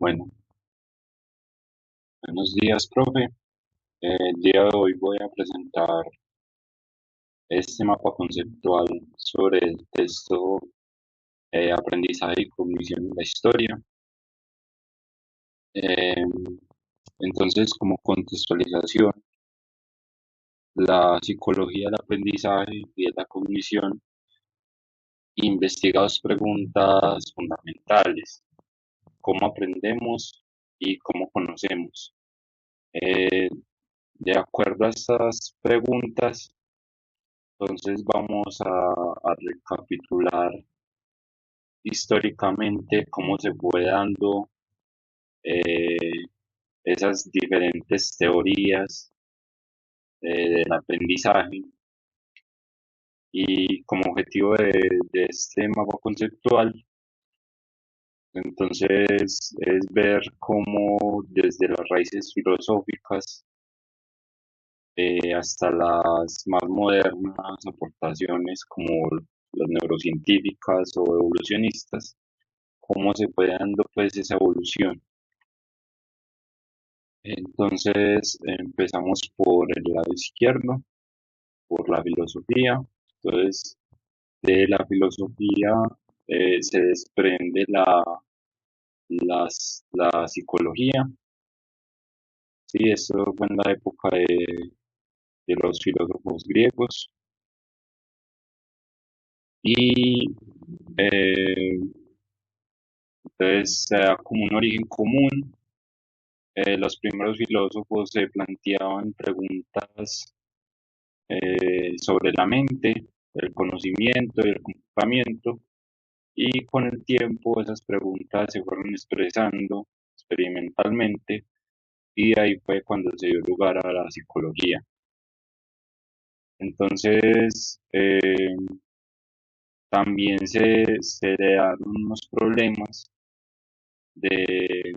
Bueno, buenos días, profe. El día de hoy voy a presentar este mapa conceptual sobre el texto Aprendizaje y cognición en la historia. Eh, entonces, como contextualización, la psicología del aprendizaje y de la cognición investiga dos preguntas fundamentales: ¿cómo aprendemos y cómo conocemos? Eh, de acuerdo a estas preguntas, entonces vamos a recapitular históricamente cómo se fue dando eh, esas diferentes teorías del aprendizaje, y como objetivo de este mapa conceptual, entonces es ver cómo desde las raíces filosóficas hasta las más modernas aportaciones como las neurocientíficas o evolucionistas, cómo se fue dando pues esa evolución. Entonces empezamos por el lado izquierdo, por la filosofía. Entonces, de la filosofía se desprende la psicología. Sí, esto fue en la época de los filósofos griegos. Y eh, entonces se da como un origen común. Los primeros filósofos se planteaban preguntas sobre la mente, el conocimiento y el comportamiento, y con el tiempo esas preguntas se fueron expresando experimentalmente, y ahí fue cuando se dio lugar a la psicología. Entonces, también se le dan unos problemas de,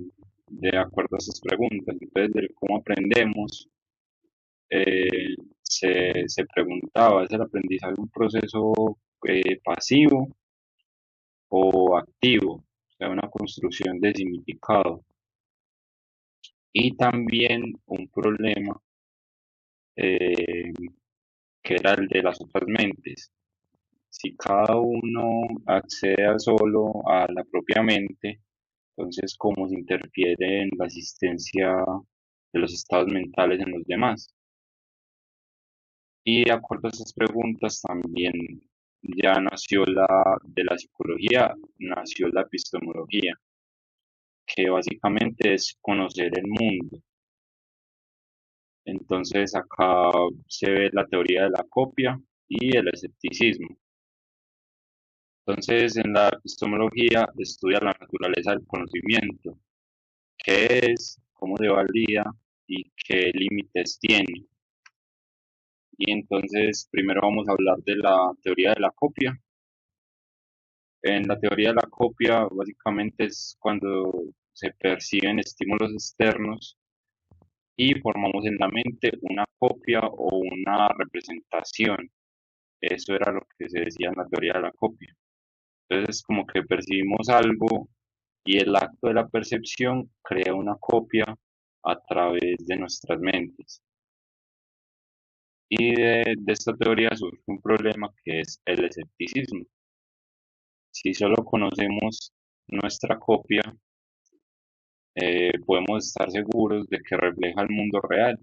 de acuerdo a esas preguntas. Entonces, de cómo aprendemos, se preguntaba: ¿es el aprendizaje un proceso pasivo o activo? O sea, una construcción de significado. Y también un problema eh, que era el de las otras mentes. Si cada uno accede solo a la propia mente, entonces cómo se interfiere en la existencia de los estados mentales en los demás. Y de acuerdo a estas preguntas también ya nació de la psicología, nació la epistemología, que básicamente es conocer el mundo. Entonces acá se ve la teoría de la copia y el escepticismo. Entonces en la epistemología estudia la naturaleza del conocimiento, qué es, cómo se valida y qué límites tiene. Y entonces primero vamos a hablar de la teoría de la copia. En la teoría de la copia básicamente es cuando se perciben estímulos externos y formamos en la mente una copia o una representación. Eso era lo que se decía en la teoría de la copia. Entonces, como que percibimos algo y el acto de la percepción crea una copia a través de nuestras mentes. Y de esta teoría surge un problema que es el escepticismo. Si solo conocemos nuestra copia, podemos estar seguros de que refleja el mundo real.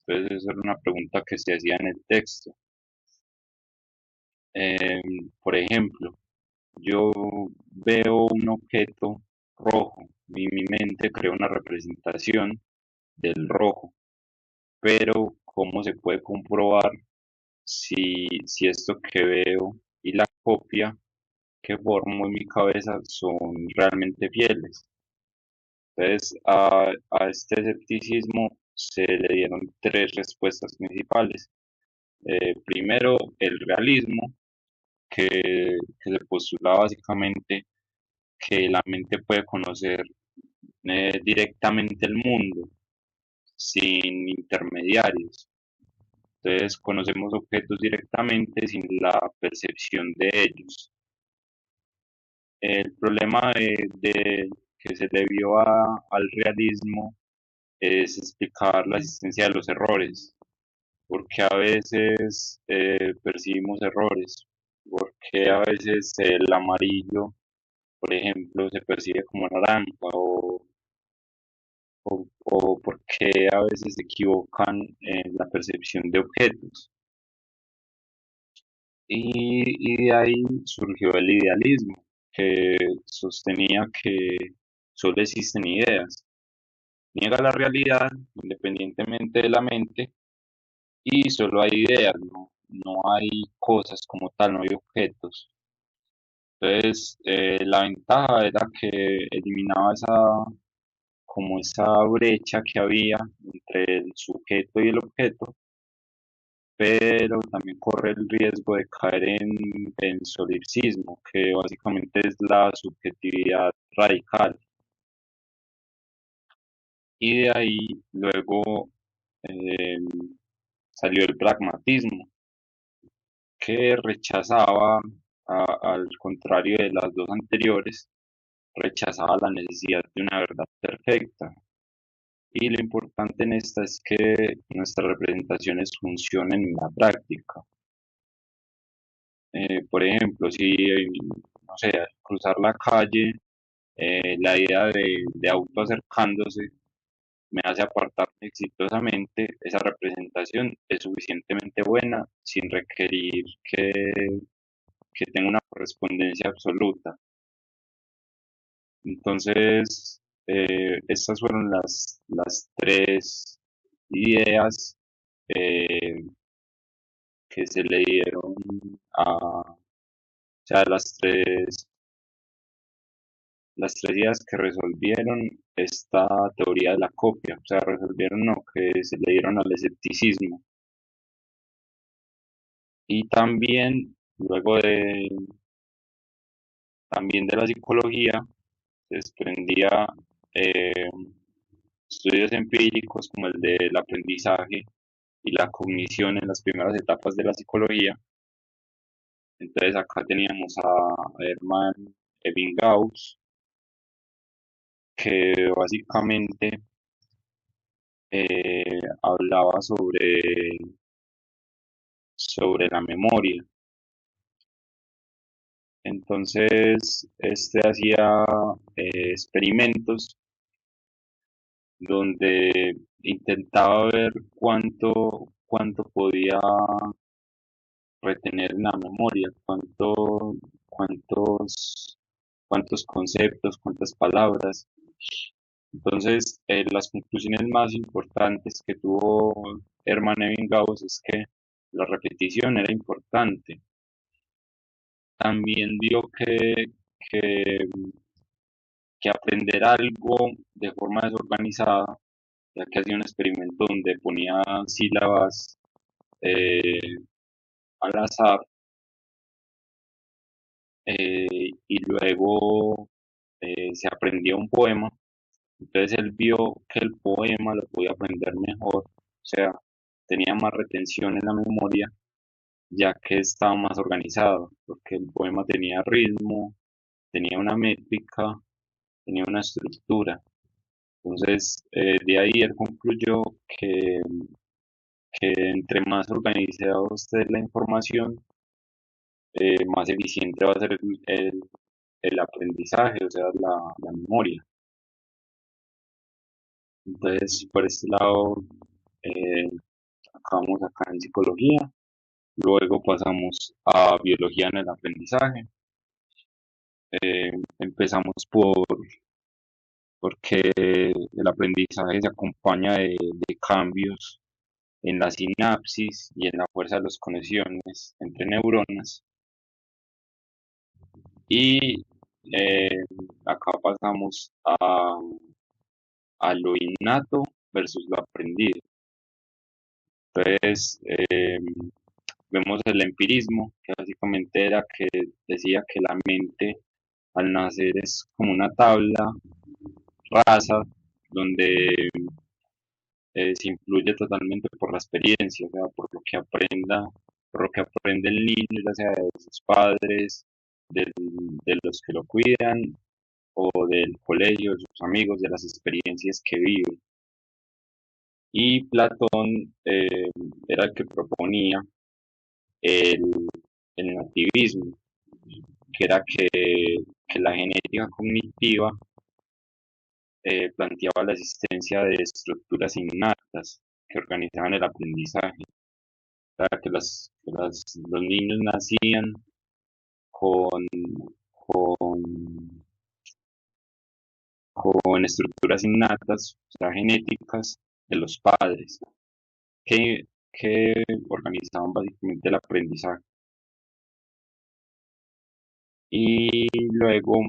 Entonces, esa era una pregunta que se hacía en el texto. Eh, por ejemplo, yo veo un objeto rojo y mi mente crea una representación del rojo, pero ¿cómo se puede comprobar si esto que veo y la copia que formo en mi cabeza son realmente fieles? Entonces, a este escepticismo se le dieron tres respuestas principales. Primero, el realismo, que se postula básicamente que la mente puede conocer directamente el mundo, sin intermediarios. Entonces conocemos objetos directamente sin la percepción de ellos. El problema que se le vio al realismo es explicar la existencia de los errores, porque a veces percibimos errores, porque a veces el amarillo, por ejemplo, se percibe como naranja o porque a veces se equivocan en la percepción de objetos. Y de ahí surgió el idealismo, que sostenía que solo existen ideas, niega la realidad independientemente de la mente y solo hay ideas, no hay cosas como tal, no hay objetos. Entonces, la ventaja era que eliminaba como esa brecha que había entre el sujeto y el objeto, pero también corre el riesgo de caer en solipsismo, que básicamente es la subjetividad radical. Y de ahí luego eh, salió el pragmatismo, que rechazaba, al contrario de las dos anteriores, rechazaba la necesidad de una verdad perfecta. Y lo importante en esta es que nuestras representaciones funcionen en la práctica. Por ejemplo, si, no sé, al cruzar la calle, la idea de auto acercándose me hace apartarme exitosamente, esa representación es suficientemente buena sin requerir que tenga una correspondencia absoluta. Entonces, estas fueron las tres ideas eh, que se le dieron o sea, las tres ideas que resolvieron esta teoría de la copia, o sea, resolvieron lo que se le dieron al escepticismo. Y también, luego también de la psicología, se desprendía eh, estudios empíricos como el del aprendizaje y la cognición en las primeras etapas de la psicología. Entonces acá teníamos a Hermann Ebbinghaus, que básicamente hablaba sobre la memoria. Entonces, este hacía experimentos donde intentaba ver cuánto podía retener en la memoria, cuántos, cuántos conceptos, cuántas palabras. Entonces, las conclusiones más importantes que tuvo Hermann Ebbinghaus es que la repetición era importante. También vio que, que aprender algo de forma desorganizada, ya que hacía un experimento donde ponía sílabas eh, al azar y luego se aprendía un poema. Entonces él vio que el poema lo podía aprender mejor, o sea, tenía más retención en la memoria, ya que estaba más organizado, porque el poema tenía ritmo, tenía una métrica, tenía una estructura. Entonces, de ahí él concluyó que entre más organizado esté la información, más eficiente va a ser el aprendizaje, o sea, la memoria. Entonces, por este lado, eh, acabamos acá en psicología, luego pasamos a biología en el aprendizaje. Empezamos porque el aprendizaje se acompaña de cambios en la sinapsis y en la fuerza de las conexiones entre neuronas. Y acá pasamos a lo innato versus lo aprendido. Entonces, vemos el empirismo, que básicamente era que decía que la mente al nacer es como una tabla rasa donde se influye totalmente por la experiencia, o sea, por lo que aprende el niño, ya sea de sus padres, del- de los que lo cuidan o del colegio, de sus amigos, de las experiencias que vive. Y Platón era el que proponía el, el nativismo, que era que la genética cognitiva planteaba la existencia de estructuras innatas que organizaban el aprendizaje, o sea, los niños nacían con, con, con estructuras innatas, o sea, genéticas de los padres, que, que organizaban básicamente el aprendizaje. Y luego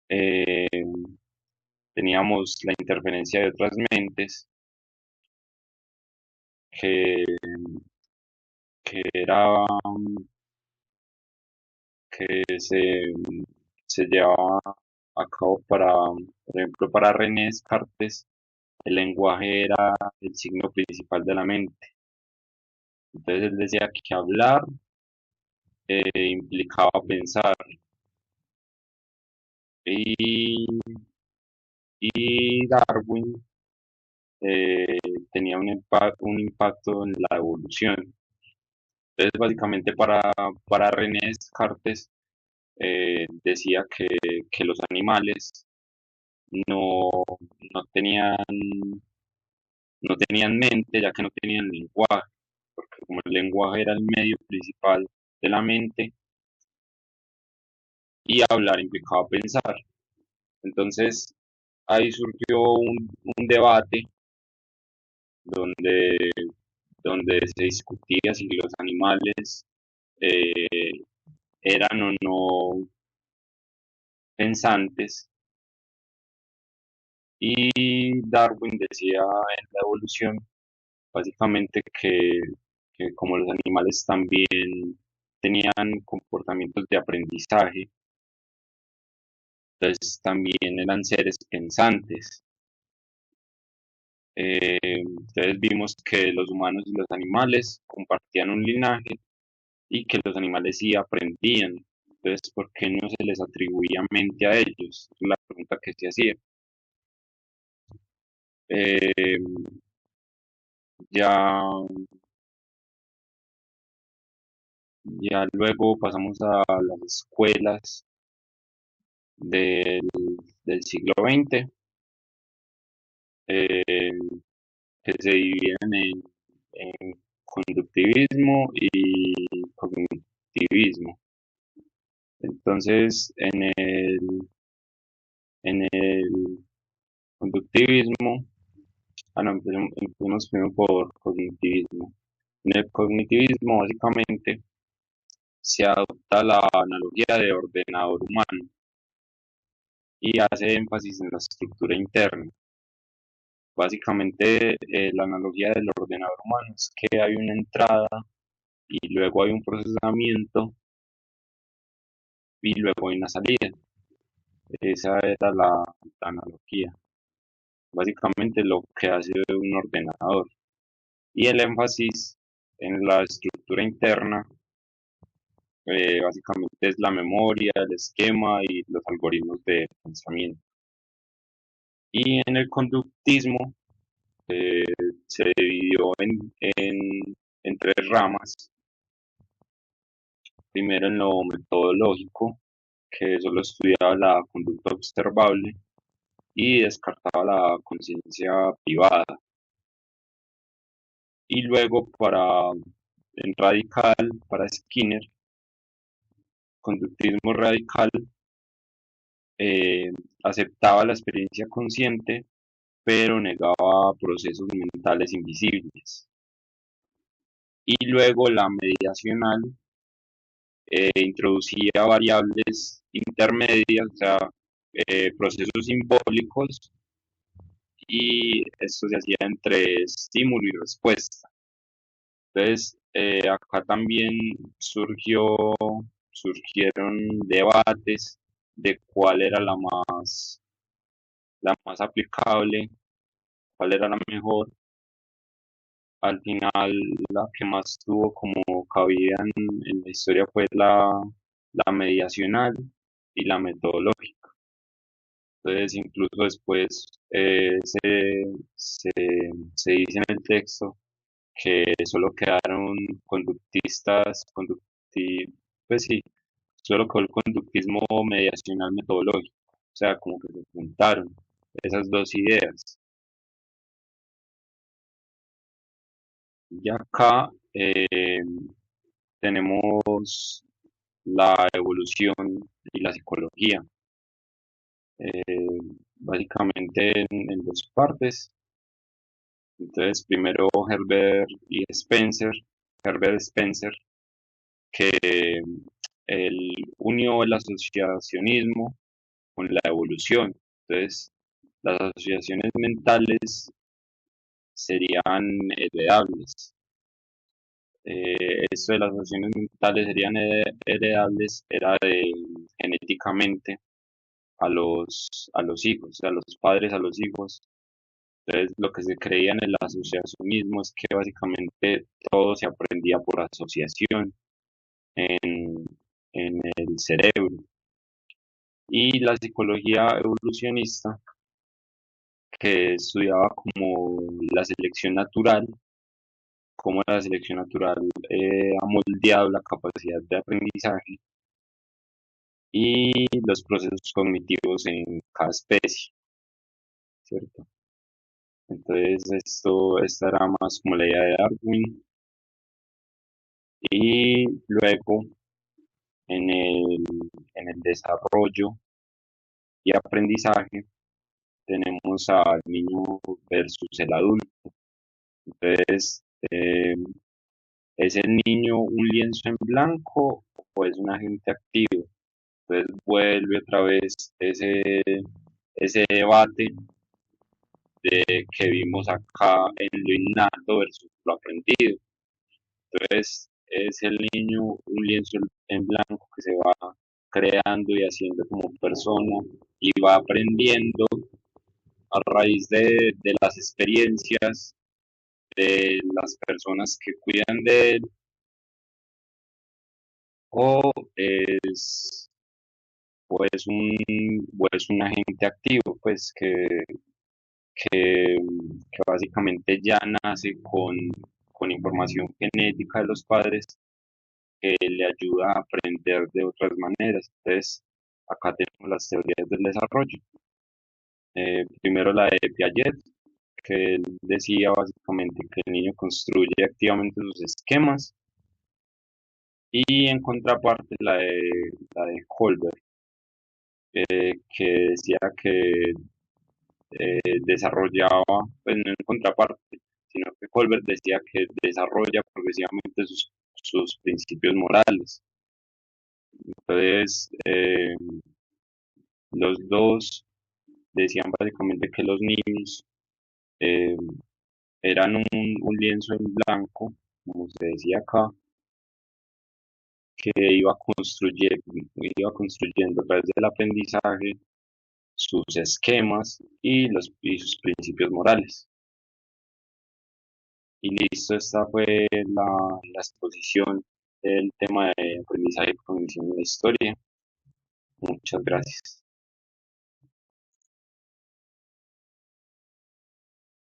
eh, teníamos la interferencia de otras mentes que, que era que se llevaba a cabo por ejemplo, para René Descartes, el lenguaje era el signo principal de la mente. Entonces él decía que hablar implicaba pensar y, y Darwin eh, tenía un impacto en la evolución. Entonces básicamente para René Descartes decía que los animales no, no tenían, no tenían mente ya que no tenían lenguaje, porque como el lenguaje era el medio principal de la mente y hablar implicaba pensar. Entonces ahí surgió un debate donde, donde se discutía si los animales eh, eran o no pensantes y Darwin decía en la evolución básicamente que como los animales también tenían comportamientos de aprendizaje, entonces también eran seres pensantes. Entonces vimos que los humanos y los animales compartían un linaje y que los animales sí aprendían. Entonces, ¿por qué no se les atribuía mente a ellos? Es la pregunta que se hacía. Eh, ya, ya luego pasamos a las escuelas del, del siglo XX, eh, que se dividen en conductivismo y cognitivismo. Entonces, en el conductivismo, no, empecemos primero por cognitivismo. En el cognitivismo, básicamente, se adopta la analogía de ordenador humano y hace énfasis en la estructura interna. Básicamente, la analogía del ordenador humano es que hay una entrada y luego hay un procesamiento y luego hay una salida. Esa era la analogía. Básicamente lo que hace un ordenador. Y el énfasis en la estructura interna, básicamente es la memoria, el esquema y los algoritmos de pensamiento. Y en el conductismo eh, se dividió en tres ramas. Primero en lo metodológico, que solo estudiaba la conducta observable y descartaba la conciencia privada. Y luego en radical, para Skinner, conductismo radical, eh, aceptaba la experiencia consciente, pero negaba procesos mentales invisibles. Y luego la mediacional introducía variables intermedias, o sea, procesos simbólicos, y esto se hacía entre estímulo y respuesta. Entonces, acá también surgieron debates de cuál era la más aplicable, cuál era la mejor. Al final, la que más tuvo como cabida en la historia fue la mediacional y la metodológica. Entonces, incluso después se, se dice en el texto que solo quedaron conductistas, pues sí, solo quedó el conductismo mediacional metodológico, o sea, como que se juntaron esas dos ideas. Y acá tenemos la evolución y la psicología, eh, básicamente en dos partes. Entonces, primero Herbert Spencer, que él unió el asociacionismo con la evolución. Entonces, las asociaciones mentales serían heredables. Esto de las asociaciones mentales serían heredables, era de genéticamente a los hijos, a los padres a los hijos. Entonces, lo que se creía en el asociacionismo es que básicamente todo se aprendía por asociación en, en el cerebro. Y la psicología evolucionista, que estudiaba como la selección natural, cómo la selección natural ha moldeado la capacidad de aprendizaje y los procesos cognitivos en cada especie, ¿cierto? Entonces, esta era más como la idea de Darwin. Y luego, en el, en el desarrollo y aprendizaje, tenemos al niño versus el adulto. Entonces, ¿es el niño un lienzo en blanco o es un agente activo? Entonces vuelve otra vez ese debate de que vimos acá en lo innato versus lo aprendido. Entonces es el niño un lienzo en blanco que se va creando y haciendo como persona y va aprendiendo a raíz de las experiencias de las personas que cuidan de él, o es, o es un agente activo, pues que básicamente ya nace con información genética de los padres que le ayuda a aprender de otras maneras. Entonces, acá tenemos las teorías del desarrollo. Primero la de Piaget, que él decía básicamente que el niño construye activamente sus esquemas, y en contraparte la de Colbert, que decía que desarrollaba, pues no en contraparte, sino que Colbert decía que desarrolla progresivamente sus principios morales. Entonces, los dos decían básicamente que los niños eh, eran un lienzo en blanco, como se decía acá, que iba construyendo a través del aprendizaje sus esquemas y sus principios morales. Y listo, esta fue la exposición del tema de aprendizaje y cognición en la historia. Muchas gracias.